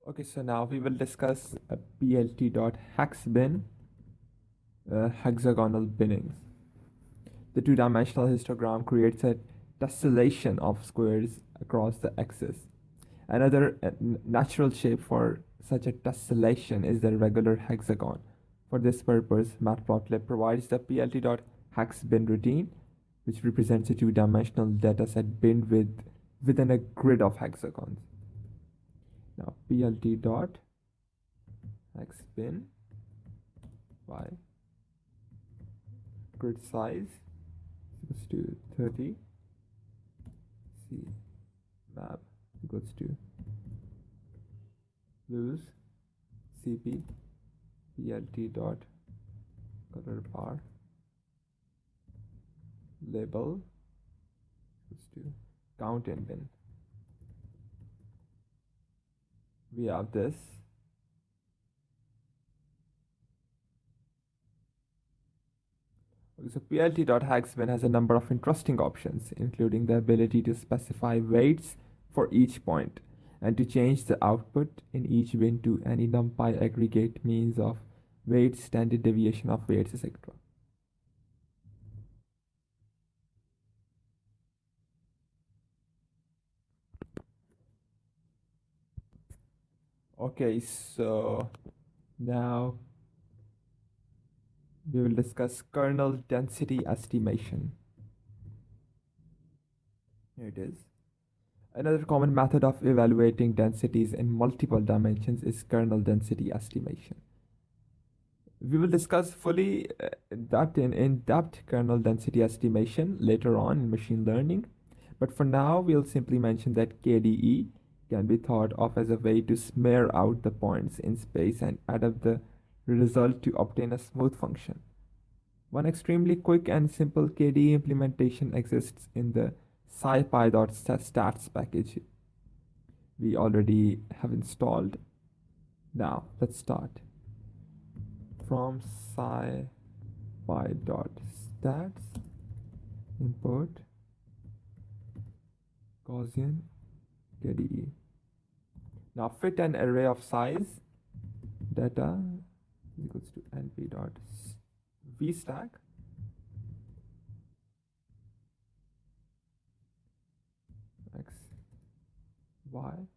Okay, so now we will discuss a plt.hexbin hexagonal binnings. The two-dimensional histogram creates a tessellation of squares across the axis. Another natural shape for such a tessellation is the regular hexagon. For this purpose, Matplotlib provides the plt.hexbin routine, which represents a two-dimensional dataset binned within a grid of hexagons. Now, plt.hexbin by grid size equals to 30, c map equals to lose cp plt dot color bar label equals to count in bin. We have this. So plt.hexbin has a number of interesting options, including the ability to specify weights for each point and to change the output in each bin to any numpy aggregate means of weights, standard deviation of weights, etc. Okay, so now we will discuss kernel density estimation. Here it is. Another common method of evaluating densities in multiple dimensions is kernel density estimation. We will discuss fully in-depth kernel density estimation later on in machine learning, but for now we'll simply mention that KDE can be thought of as a way to smear out the points in space and add up the result to obtain a smooth function. One extremely quick and simple KDE implementation exists in the scipy.stats package we already have installed. Now let's start. From scipy.stats import Gaussian KDE. Now fit an array of size data equals to np.vstack x y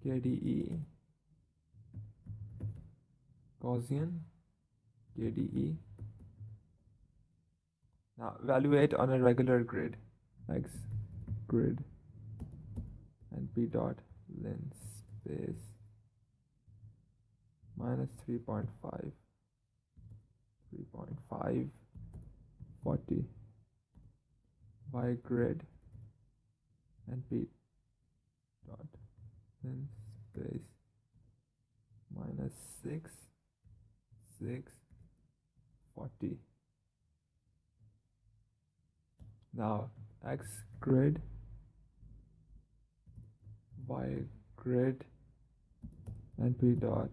KDE Gaussian KDE. Now evaluate on a regular grid x grid np dot linspace minus 3.5 40 y grid np dot linspace minus 6 40. Now x grid y grid np dot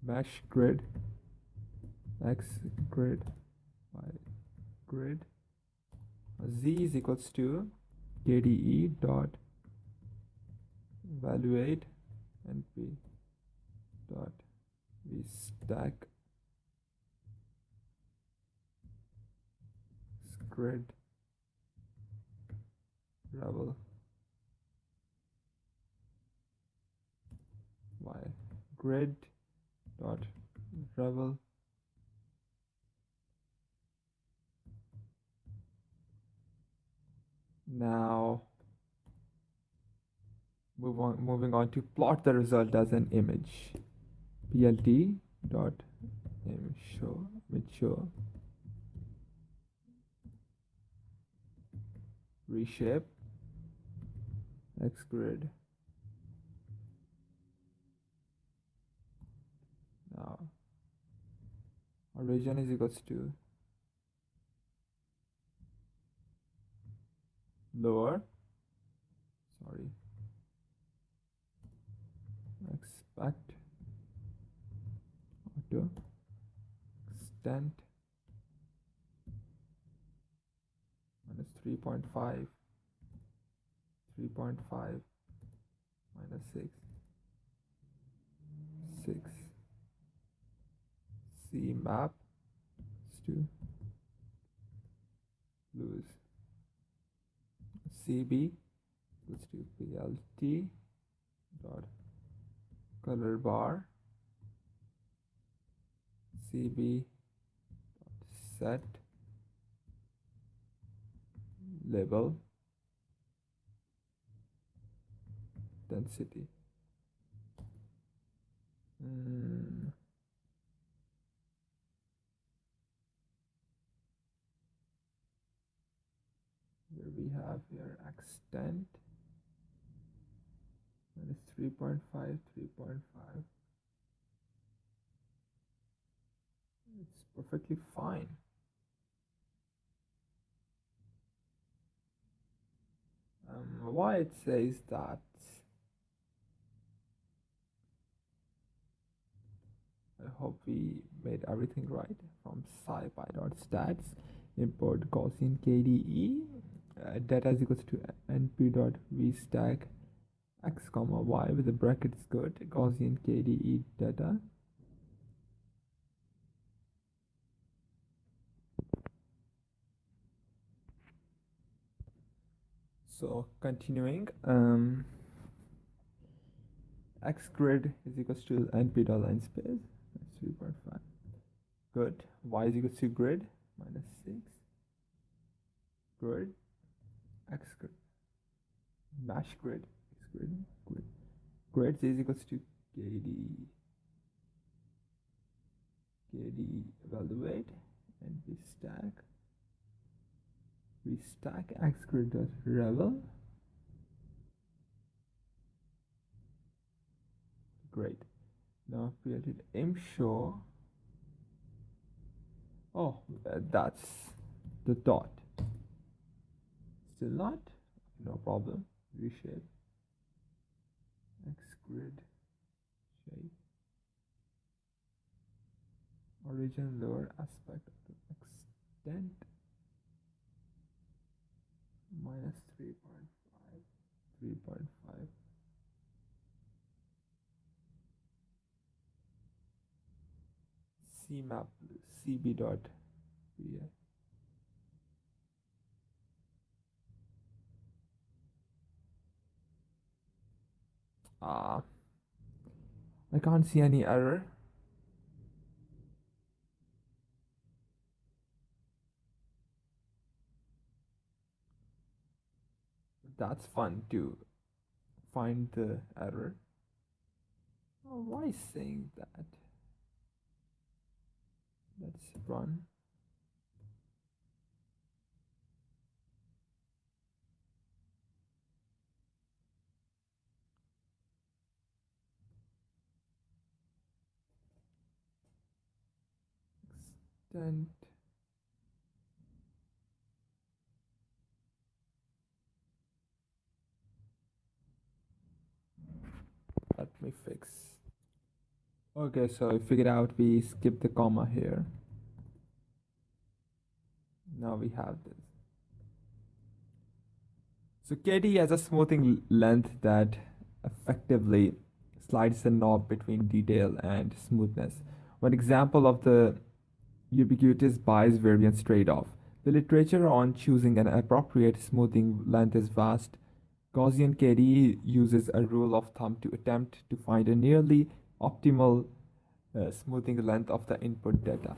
mesh grid x grid y grid z is equals to kde dot evaluate np dot vstack grid rebel y grid dot rebel now moving on to plot the result as an image. plt dot image show reshape x grid. Now origin is equals to lower expect auto extent minus 3.5 minus 6, 6. C map to lose CB equals to plt dot color bar CB dot set label density. Here we have here extent minus 3.5, 3.5. It's perfectly fine. Why it says that? I hope we made everything right. From scipy.stats import Gaussian KDE data is equals to np.vstack x comma y with the brackets good Gaussian KDE data. So continuing, x grid is equals to np.linespace. That's 3.5. Good. Y is equals to grid minus 6. Grid. X grid. Mesh grid. X grid. Grid. Grids is equals to KD. KD evaluate and we stack x grid dot revel. Great. Now plt im show. Oh, that's the dot. Still not? No problem. Reshape. X grid shape. Origin lower aspect of the extent minus 3.5, 3.5. CMap CB dot VA. I can't see any error. That's fun to find the error. Oh, why is saying that? Let's run. Extent. Let me fix. Okay, so I figured out we skipped the comma here. Now we have this. So KD has a smoothing length that effectively slides the knob between detail and smoothness. One example of the ubiquitous bias variance trade-off. The literature on choosing an appropriate smoothing length is vast. Gaussian KD uses a rule of thumb to attempt to find a nearly optimal smoothing length of the input data.